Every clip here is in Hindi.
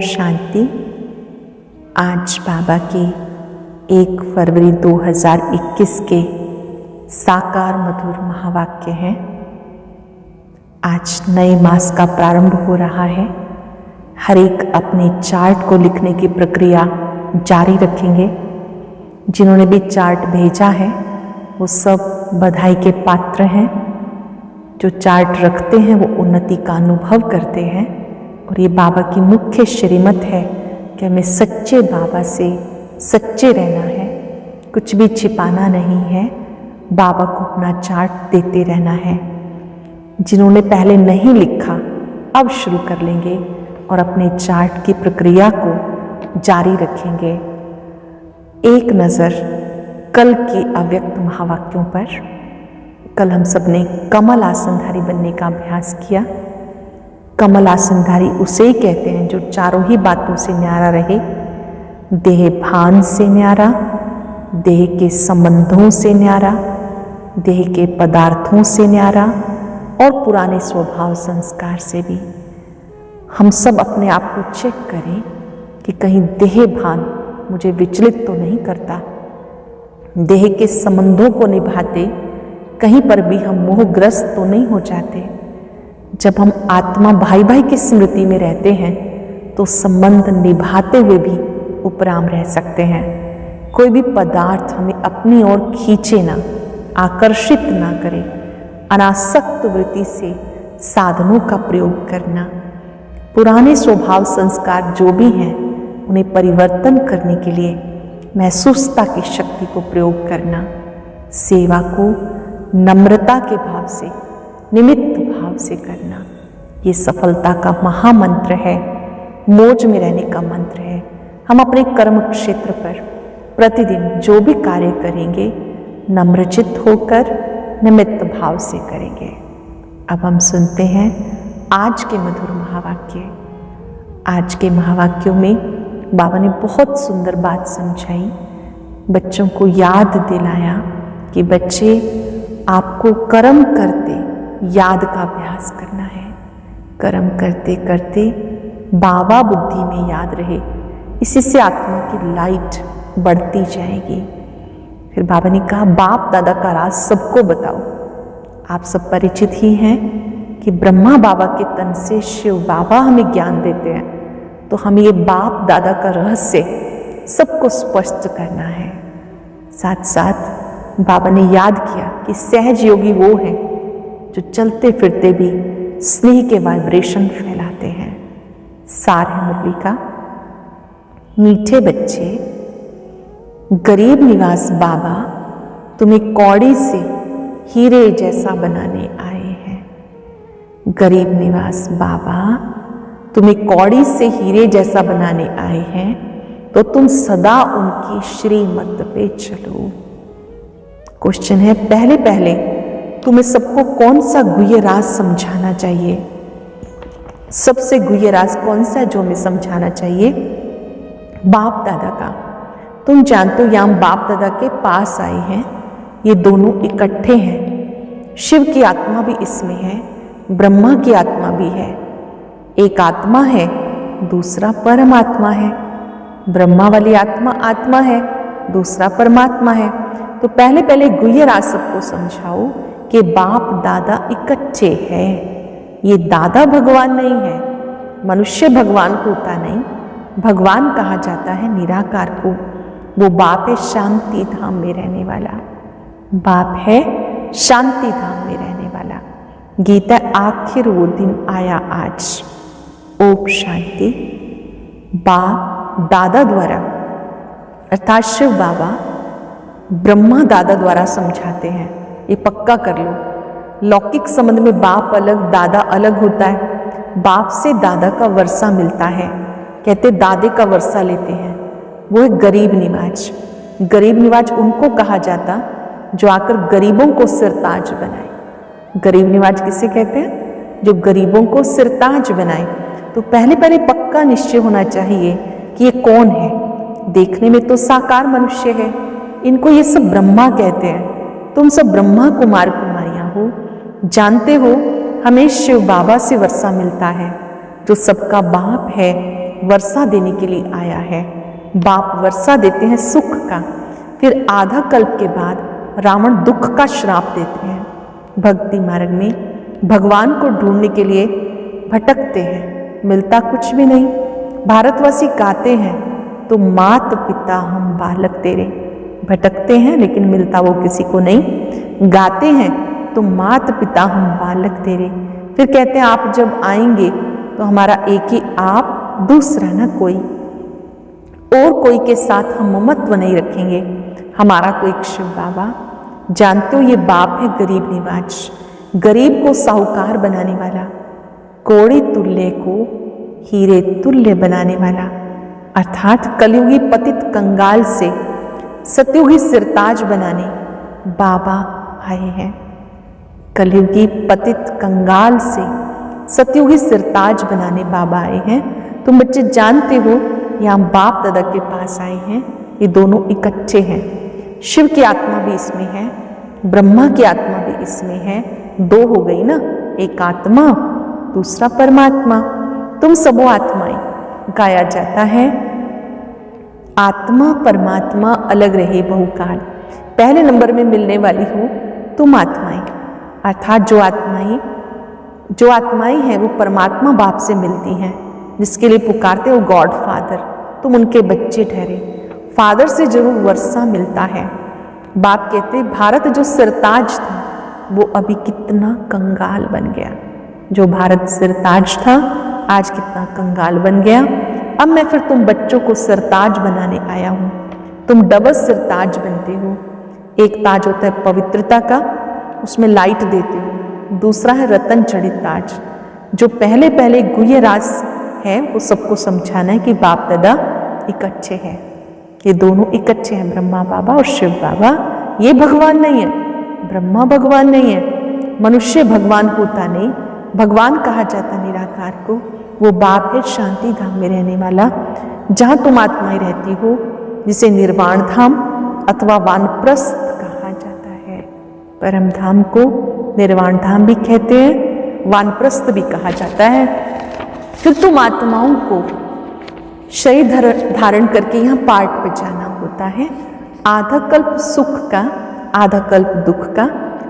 शांति। आज बाबा के 1 फरवरी 2021 के साकार मधुर महावाक्य हैं। आज नए मास का प्रारंभ हो रहा है। हर एक अपने चार्ट को लिखने की प्रक्रिया जारी रखेंगे। जिन्होंने भी चार्ट भेजा है वो सब बधाई के पात्र हैं। जो चार्ट रखते हैं वो उन्नति का अनुभव करते हैं और ये बाबा की मुख्य श्रीमत है कि हमें सच्चे बाबा से सच्चे रहना है, कुछ भी छिपाना नहीं है, बाबा को अपना चार्ट देते रहना है। जिन्होंने पहले नहीं लिखा अब शुरू कर लेंगे और अपने चार्ट की प्रक्रिया को जारी रखेंगे। एक नज़र कल के अव्यक्त महावाक्यों पर। कल हम सब ने कमल आसनधारी बनने का अभ्यास किया। कमल आसनधारी उसे ही कहते हैं जो चारों ही बातों से न्यारा रहे। देह भान से न्यारा, देह के संबंधों से न्यारा, देह के पदार्थों से न्यारा और पुराने स्वभाव संस्कार से भी। हम सब अपने आप को चेक करें कि कहीं देह भान मुझे विचलित तो नहीं करता। देह के संबंधों को निभाते कहीं पर भी हम मोहग्रस्त तो नहीं हो जाते। जब हम आत्मा भाई भाई की स्मृति में रहते हैं तो संबंध निभाते हुए भी उपराम रह सकते हैं। कोई भी पदार्थ हमें अपनी ओर खींचे ना, आकर्षित ना करे। अनासक्त वृत्ति से साधनों का प्रयोग करना, पुराने स्वभाव संस्कार जो भी हैं उन्हें परिवर्तन करने के लिए महसूसता की शक्ति को प्रयोग करना, सेवा को नम्रता के भाव से, निमित्त भाव से करना, ये सफलता का महामंत्र है, मौज में रहने का मंत्र है। हम अपने कर्म क्षेत्र पर प्रतिदिन जो भी कार्य करेंगे नम्रचित होकर निमित्त भाव से करेंगे। अब हम सुनते हैं आज के मधुर महावाक्य। आज के महावाक्यों में बाबा ने बहुत सुंदर बात समझाई, बच्चों को याद दिलाया कि बच्चे आपको कर्म करते याद का अभ्यास करना है। कर्म करते करते बाबा बुद्धि में याद रहे, इसी से आत्मा की लाइट बढ़ती जाएगी। फिर बाबा ने कहा बाप दादा का राज सबको बताओ। आप सब परिचित ही हैं कि ब्रह्मा बाबा के तन से शिव बाबा हमें ज्ञान देते हैं, तो हमें ये बाप दादा का रहस्य सबको स्पष्ट करना है। साथ साथ बाबा ने याद किया कि सहज योगी वो हैं जो चलते फिरते भी स्नेह के वाइब्रेशन फैलाते हैं। सार है मुरली का। मीठे बच्चे, गरीब निवास बाबा तुम्हें कौड़ी से हीरे जैसा बनाने आए हैं। गरीब निवास बाबा तुम्हें कौड़ी से हीरे जैसा बनाने आए हैं, तो तुम सदा उनकी श्रीमत पे चलो। क्वेश्चन है, पहले पहले तुम्हें सबको कौन सा गुह्य राज समझाना चाहिए? सबसे गुह्य राज कौन सा जो हमें समझाना चाहिए? बाप दादा का। तुम जानते हो यहाँ बाप दादा के पास आए हैं, ये दोनों इकट्ठे हैं। शिव की आत्मा भी इसमें है, ब्रह्मा की आत्मा भी है। एक आत्मा है, दूसरा परमात्मा है। ब्रह्मा वाली आत्मा है, दूसरा परमात्मा है। तो पहले पहले गुह्य राज सबको समझाओ कि बाप दादा इकट्ठे हैं। ये दादा भगवान नहीं है, मनुष्य भगवान को होता नहीं। भगवान कहा जाता है निराकार को। वो बाप है शांति धाम में रहने वाला। बाप है शांति धाम में रहने वाला। गीता आखिर वो दिन आया आज। ओम शांति। बाप दादा द्वारा अर्थात शिव बाबा ब्रह्मा दादा द्वारा समझाते हैं। ये पक्का कर लो। लौकिक संबंध में बाप अलग दादा अलग होता है। बाप से दादा का वर्षा मिलता है, कहते दादे का वर्षा लेते हैं। वो है गरीब निवाज। गरीब निवाज उनको कहा जाता जो आकर गरीबों को सिरताज बनाए। गरीब निवाज किसे कहते हैं? जो गरीबों को सिरताज बनाए। तो पहले पहले पक्का निश्चय होना चाहिए कि ये कौन है। देखने में तो साकार मनुष्य है, इनको ये सब ब्रह्मा कहते हैं। तुम सब ब्रह्मा कुमार कुमारियां हो, जानते हो हमें शिव बाबा से वर्षा मिलता है जो सबका बाप है वर्षा देने के लिए आया है। बाप वर्षा देते हैं सुख का, फिर आधा कल्प के बाद रावण दुख का श्राप देते हैं। भक्ति मार्ग में भगवान को ढूंढने के लिए भटकते हैं, मिलता कुछ भी नहीं। भारतवासी गाते हैं, तो मात पिता हम बालक तेरे। भटकते हैं लेकिन मिलता वो किसी को नहीं। गाते हैं तो मात पिता हम बालक तेरे। फिर कहते हैं आप जब आएंगे तो हमारा एक ही आप, दूसरा ना कोई, और कोई के साथ हम ममत्व नहीं रखेंगे, हमारा कोई शिव बाबा। जानते हो ये बाप है गरीब निवाज, गरीब को साहूकार बनाने वाला, कोड़ी तुल्य को हीरे तुल्य बनाने वाला, अर्थात कलयुगी पतित कंगाल से सतयुगी सिरताज बनाने बाबा आए हैं। कलयुगी पतित कंगाल से सतयुगी सिरताज बनाने बाबा आए हैं। तुम बच्चे जानते हो यहाँ बाप दादा के पास आए हैं, ये दोनों इकट्ठे हैं। शिव की आत्मा भी इसमें है, ब्रह्मा की आत्मा भी इसमें है। दो हो गई ना, एक आत्मा दूसरा परमात्मा। तुम सबो आत्माएं, गाया जाता है आत्मा परमात्मा अलग रहे बहुकाल। पहले नंबर में मिलने वाली हो तुम आत्माएं, अर्थात जो आत्माएं हैं वो परमात्मा बाप से मिलती हैं, जिसके लिए पुकारते हो गॉड फादर। तुम उनके बच्चे ठहरे। फादर से जरूर वर्षा मिलता है। बाप कहते भारत जो सिरताज था वो अभी कितना कंगाल बन गया। जो भारत सिरताज था आज कितना कंगाल बन गया। अब मैं फिर तुम बच्चों को सिरताज बनाने आया हूं। तुम डबल सिरताज बनते हो। एक ताज होता है पवित्रता का, उसमें लाइट देते हो। दूसरा है रतन चढ़ित ताज, जो पहले पहले गुह्य राज है वो सबको समझाना है कि बाप दादा इकट्ठे हैं। ये दोनों इकट्ठे हैं, ब्रह्मा बाबा और शिव बाबा। ये भगवान नहीं है, ब्रह्मा भगवान नहीं है, मनुष्य भगवान होता नहीं। भगवान कहा जाता निराकार को, वो बाप है शांति धाम में रहने वाला, जहां तुम आत्माएं रहती हो, जिसे निर्वाण धाम अथवा वानप्रस्थ कहा जाता है। परम धाम को निर्वाण धाम भी कहते हैं, वानप्रस्थ भी कहा जाता है। फिर तुम आत्माओं को शरीर धारण करके यहाँ पार्ट पे जाना होता है। आधा कल्प सुख का, आधा कल्प दुख का।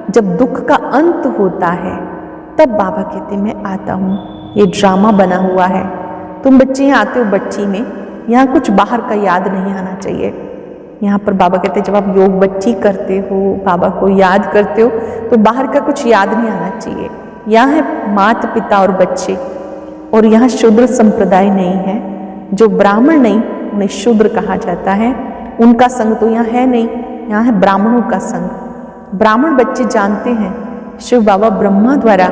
जब दुख का अंत होता है तब बाबा कहते मैं आता हूँ। ये ड्रामा बना हुआ है। तुम बच्चे यहाँ आते हो बच्ची में, यहाँ कुछ बाहर का याद नहीं आना चाहिए। यहाँ पर बाबा कहते जब आप योग बच्ची करते हो, बाबा को याद करते हो, तो बाहर का कुछ याद नहीं आना चाहिए। यहाँ है माता पिता और बच्चे, और यहाँ शूद्र संप्रदाय नहीं है। जो ब्राह्मण नहीं उन्हें शूद्र कहा जाता है, उनका संग तो यहाँ है नहीं, यहाँ है ब्राह्मणों का संग। ब्राह्मण बच्चे जानते हैं शिव बाबा ब्रह्मा द्वारा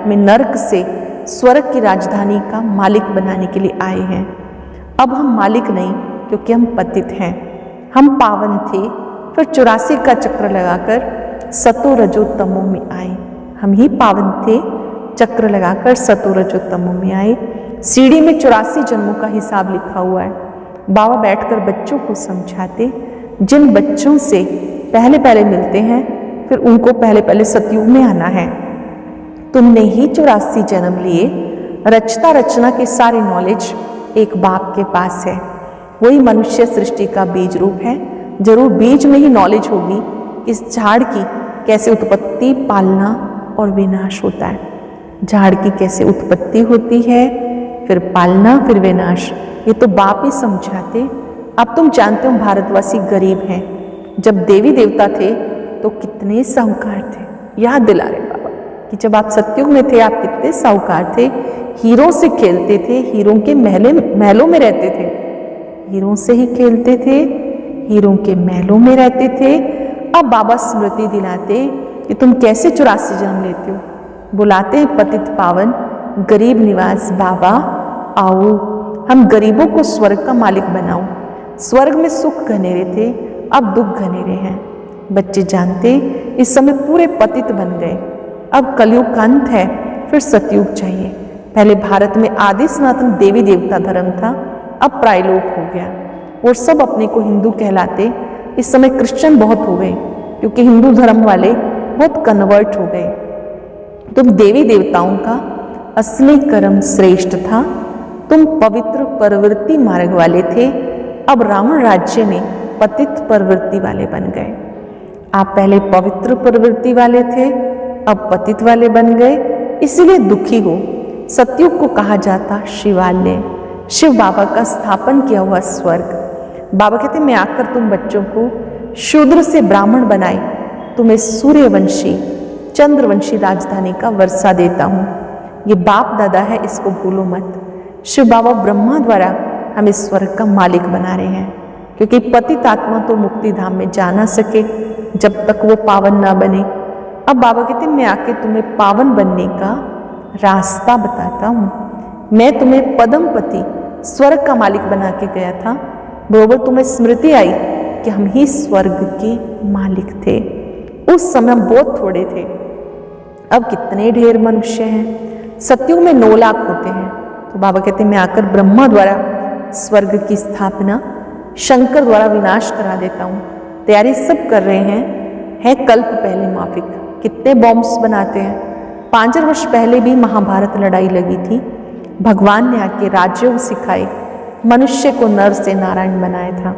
में नरक से स्वर्ग की राजधानी का मालिक बनाने के लिए आए हैं। अब हम मालिक नहीं, क्योंकि हम पतित हैं। हम पावन थे, फिर 84 का चक्र लगाकर सतो रजो तमो में आए। हम ही पावन थे, चक्र लगाकर सतो रजो तमो में आए। सीढ़ी में 84 जन्मों का हिसाब लिखा हुआ है। बाबा बैठकर बच्चों को समझाते, जिन बच्चों से पहले पहले मिलते हैं फिर उनको पहले पहले सतयुग में आना है। तुमने ही 84 जन्म लिए। रचता रचना के सारे नॉलेज एक बाप के पास है। वही मनुष्य सृष्टि का बीज रूप है। जरूर बीज में ही नॉलेज होगी इस झाड़ की कैसे उत्पत्ति, पालना और विनाश होता है। झाड़ की कैसे उत्पत्ति होती है, फिर पालना, फिर विनाश, ये तो बाप ही समझाते। अब तुम जानते हो भारतवासी गरीब हैं। जब देवी देवता थे तो कितने साहूकार थे। याद दिला रहे बाबा कि जब आप सतयुग में थे आप कितने साहूकार थे। हीरों से खेलते थे, हीरों के महलों में रहते थे। हीरों से ही खेलते थे, हीरों के महलों में रहते थे। अब बाबा स्मृति दिलाते कि तुम कैसे 84 जन्म लेते हो। बुलाते हैं पतित पावन गरीब निवास बाबा, आओ हम गरीबों को स्वर्ग का मालिक बनाओ। स्वर्ग में सुख घनेरे थे, अब दुख घनेरे हैं। बच्चे जानते इस समय पूरे पतित बन गए। अब कलयुग का अंत है, फिर सतयुग चाहिए। पहले भारत में आदि सनातन देवी देवता धर्म था, अब प्रायलोक हो गया और सब अपने को हिंदू कहलाते। इस समय क्रिश्चियन बहुत हो गए, क्योंकि हिंदू धर्म वाले बहुत कन्वर्ट हो गए। तुम देवी देवताओं का असली कर्म श्रेष्ठ था, तुम पवित्र प्रवृत्ति मार्ग वाले थे, अब रावण राज्य में पतित प्रवृत्ति वाले बन गए। आप पहले पवित्र प्रवृत्ति वाले थे, अब पतित वाले बन गए, इसलिए दुखी हो। सतयुग को कहा जाता शिवालय, शिव बाबा का स्थापन किया हुआ स्वर्ग। बाबा कहते मैं आकर तुम बच्चों को शूद्र से ब्राह्मण बनाए, तुम्हें सूर्यवंशी चंद्रवंशी राजधानी का वर्षा देता हूँ। ये बाप दादा है, इसको भूलो मत। शिव बाबा ब्रह्मा द्वारा हमें स्वर्ग का मालिक बना रहे हैं, क्योंकि पतित आत्मा तो मुक्ति धाम में जा ना सके जब तक वो पावन ना बने। अब बाबा कहते मैं आके तुम्हें पावन बनने का रास्ता बताता हूँ। मैं तुम्हें पद्मपति स्वर्ग का मालिक बना के गया था, बरोबर तुम्हें स्मृति आई कि हम ही स्वर्ग के मालिक थे। उस समय हम बहुत थोड़े थे, अब कितने ढेर मनुष्य हैं। सतयुग में 9 लाख होते हैं। तो बाबा कहते मैं आकर ब्रह्मा द्वारा स्वर्ग की स्थापना, शंकर द्वारा विनाश करा देता हूँ। तैयारी सब कर रहे हैं कल्प पहले माफिक। कितने बॉम्ब्स बनाते हैं। 5 वर्ष पहले भी महाभारत लड़ाई लगी थी। भगवान ने आके राजयोग सिखाए, मनुष्य को नर से नारायण बनाया था।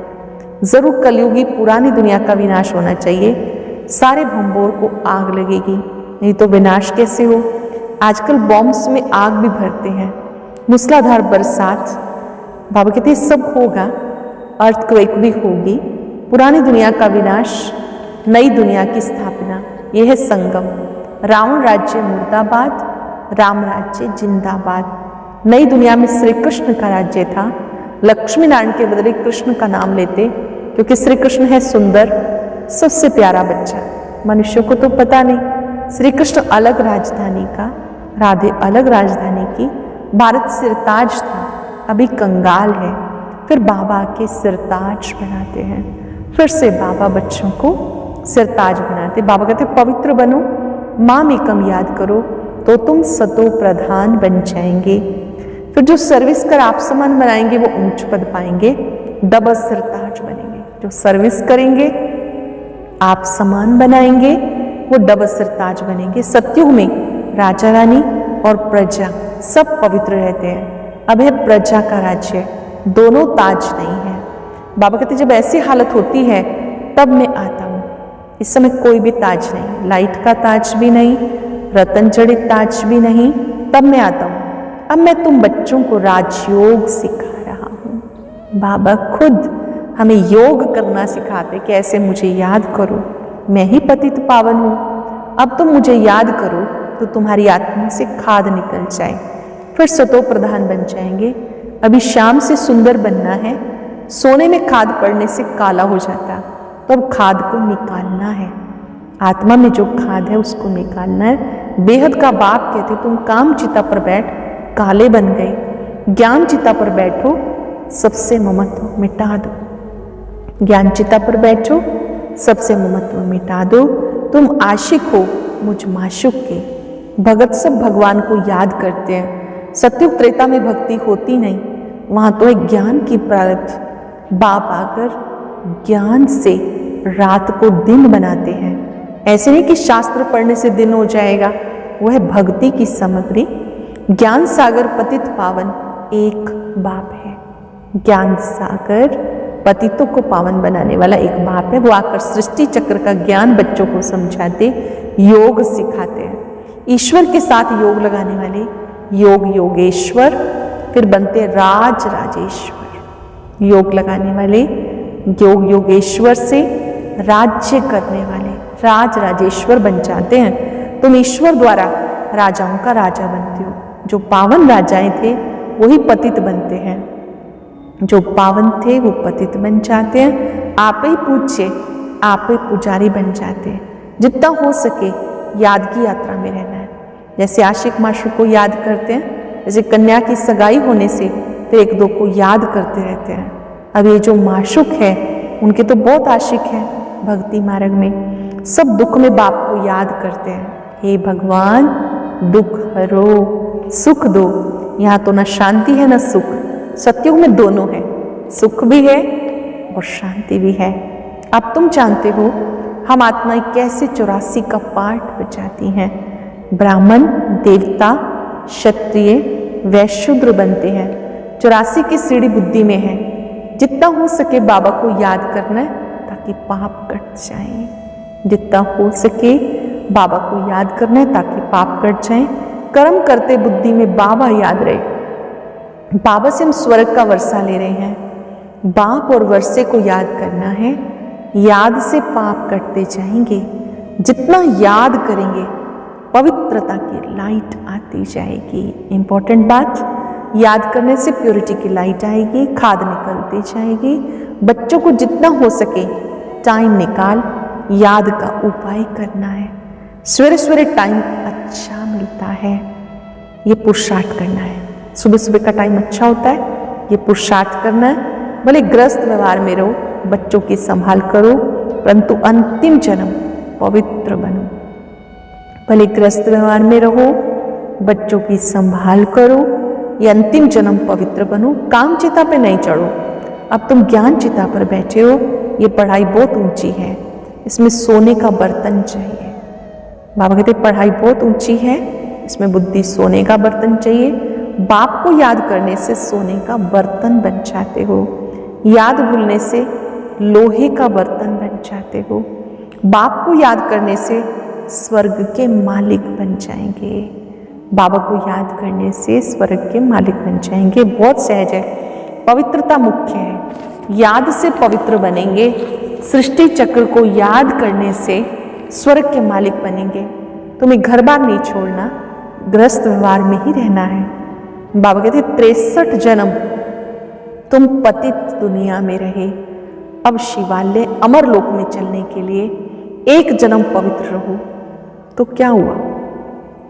जरूर कलयुगी पुरानी दुनिया का विनाश होना चाहिए, सारे भंबोर को आग लगेगी, नहीं तो विनाश कैसे हो। आजकल बॉम्ब्स में आग भी भरते हैं, मूसलाधार बरसात। बाबा कहते हैं सब होगा, अर्थक्वेक भी होगी, पुरानी दुनिया का विनाश, नई दुनिया की स्थापना, यह है संगम। रावण राज्य मुर्दाबाद, राम राज्य जिंदाबाद। नई दुनिया में श्री कृष्ण का राज्य था। लक्ष्मी नारायण के बदले कृष्ण का नाम लेते, क्योंकि श्री कृष्ण है सुंदर, सबसे प्यारा बच्चा। मनुष्यों को तो पता नहीं, श्री कृष्ण अलग राजधानी का, राधे अलग राजधानी की। भारत सिरताज था, अभी कंगाल है। फिर बाबा के सिरताज बनाते हैं, फिर से बाबा बच्चों को सिरताज बनाते। बाबा कहते पवित्र बनो, माम एकम याद करो तो तुम सतो प्रधान बन जाएंगे। फिर जो सर्विस कर आप समान बनाएंगे वो ऊंच पद पाएंगे, डबल सिरताज बनेंगे। जो सर्विस करेंगे आप समान बनाएंगे वो डबल सिरताज बनेंगे। सतयुग में राजा रानी और प्रजा सब पवित्र रहते हैं। अब है प्रजा का राज्य, दोनों ताज नहीं है। बाबा कहते जब ऐसी हालत होती है तब मैं आता हूँ। इस समय कोई भी ताज नहीं, लाइट का ताज भी नहीं, रतन जड़ित ताज भी नहीं, तब मैं आता हूँ। अब मैं तुम बच्चों को राजयोग सिखा रहा हूँ। बाबा खुद हमें योग करना सिखाते, कैसे मुझे याद करो, मैं ही पतित पावन हूँ। अब तुम मुझे याद करो तो तुम्हारी आत्मा से खाद निकल जाए, फिर सतो प्रधान बन जाएंगे। अभी शाम से सुंदर बनना है, सोने में खाद पड़ने से काला हो जाता, तो अब खाद को निकालना है। आत्मा में जो खाद है उसको निकालना है। बेहद का बाप कहते तुम काम चिता पर बैठ, काले बन गए। ज्ञान चिता पर बैठो, सबसे ममत्व मिटा दो। ज्ञान चिता पर बैठो, सबसे ममत्व मिटा दो। तुम आशिक हो मुझ माशुक के। भगत सब भगवान को याद करते हैं। सतयुग त्रेता में भक्ति होती नहीं, वहां तो है ज्ञान की प्रारब्ध। बाप आकर ज्ञान से रात को दिन बनाते हैं। ऐसे नहीं कि शास्त्र पढ़ने से दिन हो जाएगा, वह भक्ति की सामग्री। ज्ञान सागर पतित पावन एक बाप है। ज्ञान सागर पतितों को पावन बनाने वाला एक बाप है। वो आकर सृष्टि चक्र का ज्ञान बच्चों को समझाते, योग सिखाते हैं। ईश्वर के साथ योग लगाने वाले योग योगेश्वर, फिर बनते राज राजेश्वर। योग लगाने वाले योग योगेश्वर से राज्य करने वाले राज राजेश्वर बन जाते हैं। तुम ईश्वर द्वारा राजाओं का राजा बनते हो। जो पावन राजाएं थे वही पतित बनते हैं, जो पावन थे वो पतित बन जाते हैं। आप ही पूज्य, आप ही पुजारी बन जाते हैं। जितना हो सके याद की यात्रा में रहना है। जैसे आशिक माशूक को याद करते हैं, जैसे कन्या की सगाई होने से फिर एक दो को याद करते रहते हैं। अब ये जो माशूक है उनके तो बहुत आशिक हैं भक्ति मार्ग में, सब दुख में बाप को याद करते हैं। हे भगवान दुख हरो, सुख दो। यहाँ तो न शांति है न सुख। सतयुग में दोनों है, सुख भी है और शांति भी है। अब तुम जानते हो हम आत्माएं कैसे 84 का पाठ बजाती हैं। ब्राह्मण, देवता, क्षत्रिय, वैश्य, शूद्र बनते हैं। 84 की सीढ़ी बुद्धि में है। जितना हो सके बाबा को याद करना है ताकि पाप कट जाए। जितना हो सके बाबा को याद करना है ताकि पाप कट जाए। कर्म करते बुद्धि में बाबा याद रहे। बाबा से हम स्वर्ग का वर्षा ले रहे हैं। बाप और वर्षे को याद करना है। याद से पाप कटते जाएंगे। जितना याद करेंगे पवित्रता की लाइट आती जाएगी। इंपॉर्टेंट बात, याद करने से प्योरिटी की लाइट आएगी, खाद निकलती जाएगी। बच्चों को जितना हो सके टाइम निकाल याद का उपाय करना है। सवेरे सवेरे टाइम अच्छा मिलता है, ये पुरुषार्थ करना है। सुबह सुबह का टाइम अच्छा होता है, ये पुरुषार्थ करना है। भले ग्रस्त व्यवहार में रहो, बच्चों की संभाल करो, परंतु अंतिम जन्म पवित्र बनो। भले ग्रस्त व्यवहार में रहो, बच्चों की संभाल करो, ये अंतिम जन्म पवित्र बनो। काम चिता पे नहीं चढ़ो, अब तुम ज्ञान चिता पर बैठे हो। ये पढ़ाई बहुत ऊंची है, इसमें सोने का बर्तन चाहिए। बाबा कहते पढ़ाई बहुत ऊंची है, इसमें बुद्धि सोने का बर्तन चाहिए। बाप को याद करने से सोने का बर्तन बन जाते हो। याद भूलने से लोहे का बर्तन बन जाते हो। बाप को याद करने से स्वर्ग के मालिक बन जाएंगे। बाबा को याद करने से स्वर्ग के मालिक बन जाएंगे। बहुत सहज है, पवित्रता मुख्य है। याद से पवित्र बनेंगे। सृष्टि चक्र को याद करने से स्वर्ग के मालिक बनेंगे। तुम्हें घर बार नहीं छोड़ना, गृहस्थ व्यवहार में ही रहना है। बाबा कहते 63 जन्म तुम पतित दुनिया में रहे, अब शिवालय अमर लोक में चलने के लिए एक जन्म पवित्र रहो। तो क्या हुआ?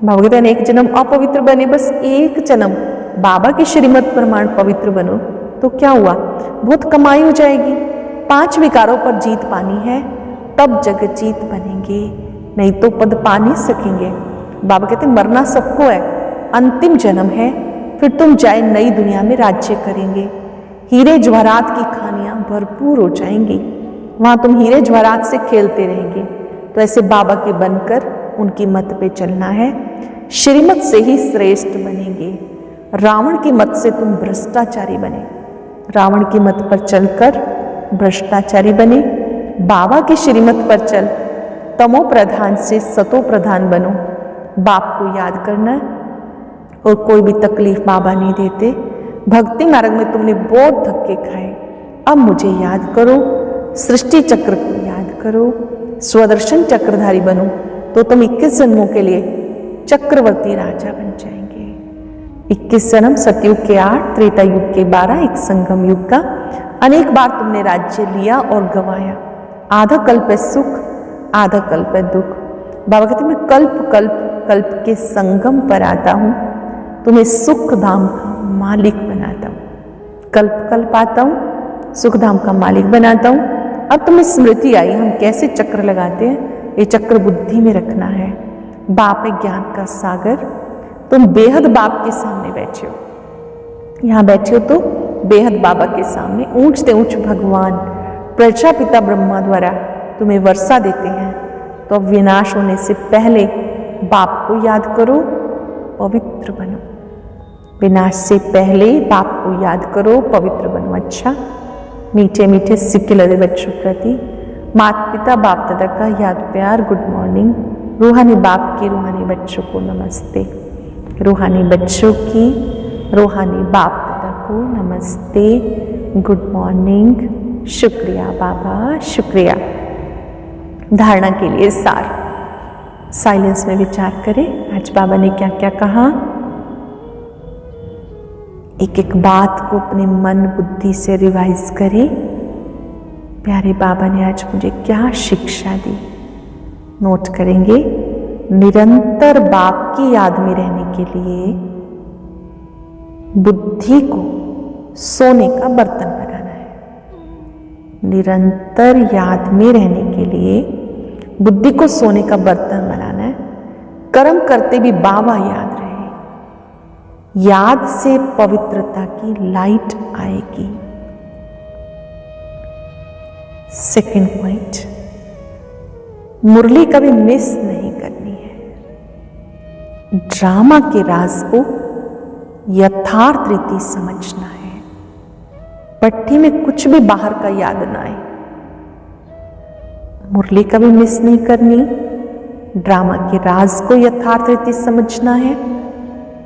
बाबा कहते हैं एक जन्म अपवित्र बने, बस एक जन्म बाबा की श्रीमत प्रमाण पवित्र बनो तो क्या हुआ? बहुत कमाई हो जाएगी। 5 विकारों पर जीत पानी है, तब जगत जीत बनेंगे, नहीं तो पद पा नहीं सकेंगे। बाबा कहते मरना सबको है, अंतिम जन्म है, फिर तुम जाए नई दुनिया में राज्य करेंगे। हीरे जवाहरात की खानियां भरपूर हो जाएंगी, वहां तुम हीरे जवाहरात से खेलते रहेंगे। तो ऐसे बाबा के बनकर उनकी मत पे चलना है, श्रीमत से ही श्रेष्ठ बनेंगे। रावण की मत से तुम भ्रष्टाचारी बने, रावण की मत पर चलकर भ्रष्टाचारी बने। बाबा की श्रीमत पर चल, तमो प्रधान से सतो प्रधान बनो। बाप को याद करना और कोई भी तकलीफ बाबा नहीं देते। भक्ति मार्ग में तुमने बहुत धक्के खाए, अब मुझे याद करो। सृष्टि चक्र को याद करो, स्वदर्शन चक्रधारी बनो तो तुम 21 जन्मों के लिए चक्रवर्ती राजा बन जाएंगे। 21 जन्म, सतयुग के 8, त्रेता युग के 12, एक संगम युग का। अनेक बार तुमने राज्य लिया और गवाया। आधा कल्प है सुख, आधा कल्प है दुख। बाबा कहते मैं कल्प कल्प कल्प के संगम पर आता हूं, तुम्हें सुख धाम का मालिक बनाता हूं। कल्प कल्प आता हूं, सुख धाम का मालिक बनाता हूं। अब तुम्हें स्मृति आई हम कैसे चक्र लगाते हैं, ये चक्र बुद्धि में रखना है। बाप है ज्ञान का सागर, तुम बेहद बाप के सामने बैठे हो। यहाँ बैठे हो तो बेहद बाबा के सामने, ऊंच से ऊंच भगवान प्रजापिता ब्रह्मा द्वारा तुम्हें वर्षा देते हैं। तो अब विनाश होने से पहले बाप को याद करो, पवित्र बनो। विनाश से पहले बाप को याद करो, पवित्र बनो। अच्छा, मीठे मीठे सिक्के लगे बच्चों प्रति माता पिता बाप दादा का याद प्यार, गुड मॉर्निंग। रूहानी बाप की रूहानी बच्चों को नमस्ते। रूहानी बच्चों की रूहानी बाप दादा को नमस्ते, गुड मॉर्निंग। शुक्रिया बाबा, शुक्रिया। धारणा के लिए सार, साइलेंस में विचार करें आज बाबा ने क्या क्या कहा। एक एक बात को अपने मन बुद्धि से रिवाइज करें। प्यारे बाबा ने आज मुझे क्या शिक्षा दी, नोट करेंगे। निरंतर बाप की याद में रहने के लिए बुद्धि को सोने का बर्तन बनाना है। निरंतर याद में रहने के लिए बुद्धि को सोने का बर्तन बनाना है। कर्म करते भी बाबा याद रहे, याद से पवित्रता की लाइट आएगी। सेकंड पॉइंट, मुरली कभी मिस नहीं करनी है। ड्रामा के राज को यथार्थ रीति समझना है। भट्टी में कुछ भी बाहर का याद ना आए, मुरली कभी मिस नहीं करनी, ड्रामा के राज को यथार्थ रीति समझना है,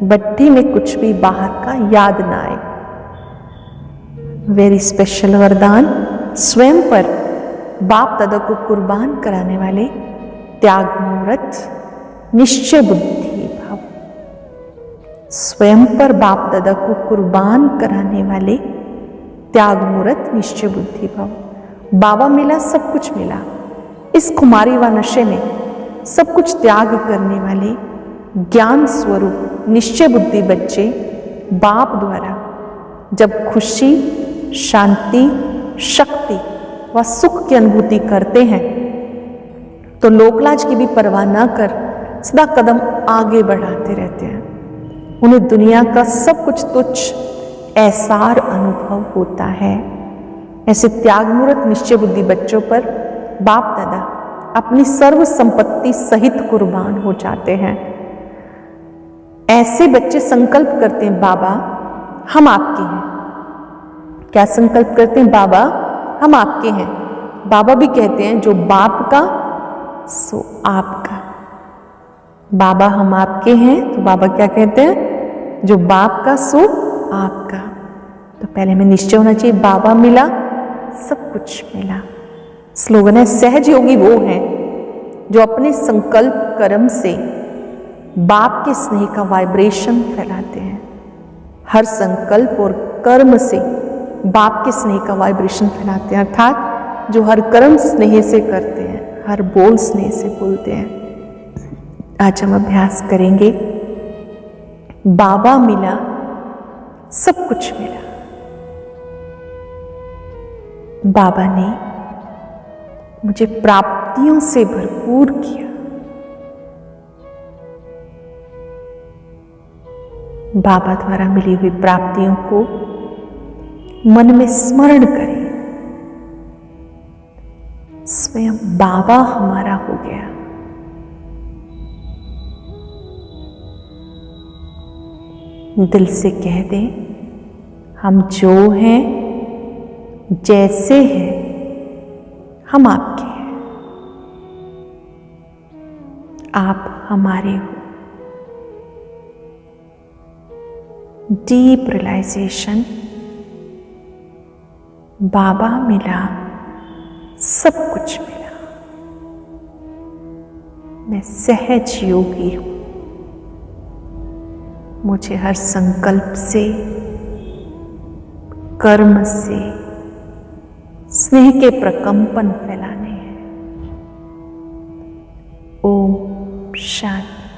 भट्टी में कुछ भी बाहर का याद ना आए। वेरी स्पेशल वरदान, स्वयं पर बाप दादा को कुर्बान कराने वाले त्याग मुहूर्त निश्चय बुद्धि भाव। स्वयं पर बाप दादा को कुर्बान कराने वाले त्याग मुहूर्त निश्चय बुद्धि भाव। बाबा मिला, सब कुछ मिला। इस खुमारी व नशे में सब कुछ त्याग करने वाले ज्ञान स्वरूप निश्चय बुद्धि बच्चे बाप द्वारा जब खुशी, शांति, शक्ति व सुख की अनुभूति करते हैं तो लोकलाज की भी परवाह न कर सदा कदम आगे बढ़ाते रहते हैं। उन्हें दुनिया का सब कुछ तुच्छ ऐसार अनुभव होता है। ऐसे त्याग मुहूर्त निश्चय बुद्धि बच्चों पर बाप दादा अपनी सर्व संपत्ति सहित कुर्बान हो जाते हैं। ऐसे बच्चे संकल्प करते हैं, बाबा हम आपके हैं। क्या संकल्प करते हैं? बाबा हम आपके हैं। बाबा भी कहते हैं जो बाप का सो आपका। बाबा हम आपके हैं तो बाबा क्या कहते हैं? जो बाप का सो आपका। तो पहले में निश्चय होना चाहिए, बाबा मिला, सब कुछ मिला। स्लोगन है, सहज योगी वो हैं जो अपने संकल्प कर्म से बाप के स्नेह का वाइब्रेशन फैलाते हैं। हर संकल्प और कर्म से बाप के स्नेह का वाइब्रेशन फैलाते हैं, अर्थात जो हर कर्म स्नेह से करते हैं, हर बोल स्नेह से बोलते हैं। आज हम अभ्यास करेंगे, बाबा मिला, सब कुछ मिला। बाबा ने मुझे प्राप्तियों से भरपूर किया। बाबा द्वारा मिली हुई प्राप्तियों को मन में स्मरण करें। स्वयं बाबा हमारा हो गया। दिल से कह दें, हम जो हैं, जैसे हैं, हम आपके हैं, आप हमारे हो। डीप रियलाइजेशन, बाबा मिला, सब कुछ मिला। मैं सहज योगी हूं। मुझे हर संकल्प से, कर्म से स्नेह के प्रकंपन फैलाने हैं। ओम शांति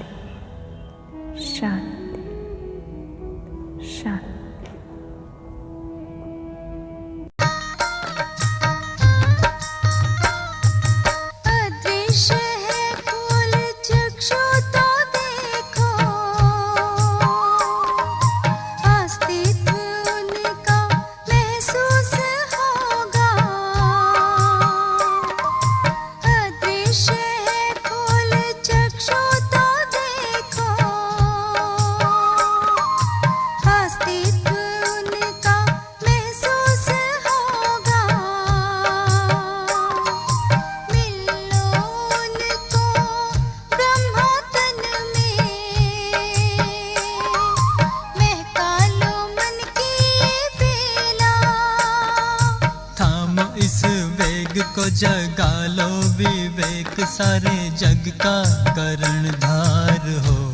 शांति शांति। को जगा लो विवेक, सारे जग का करणधार हो।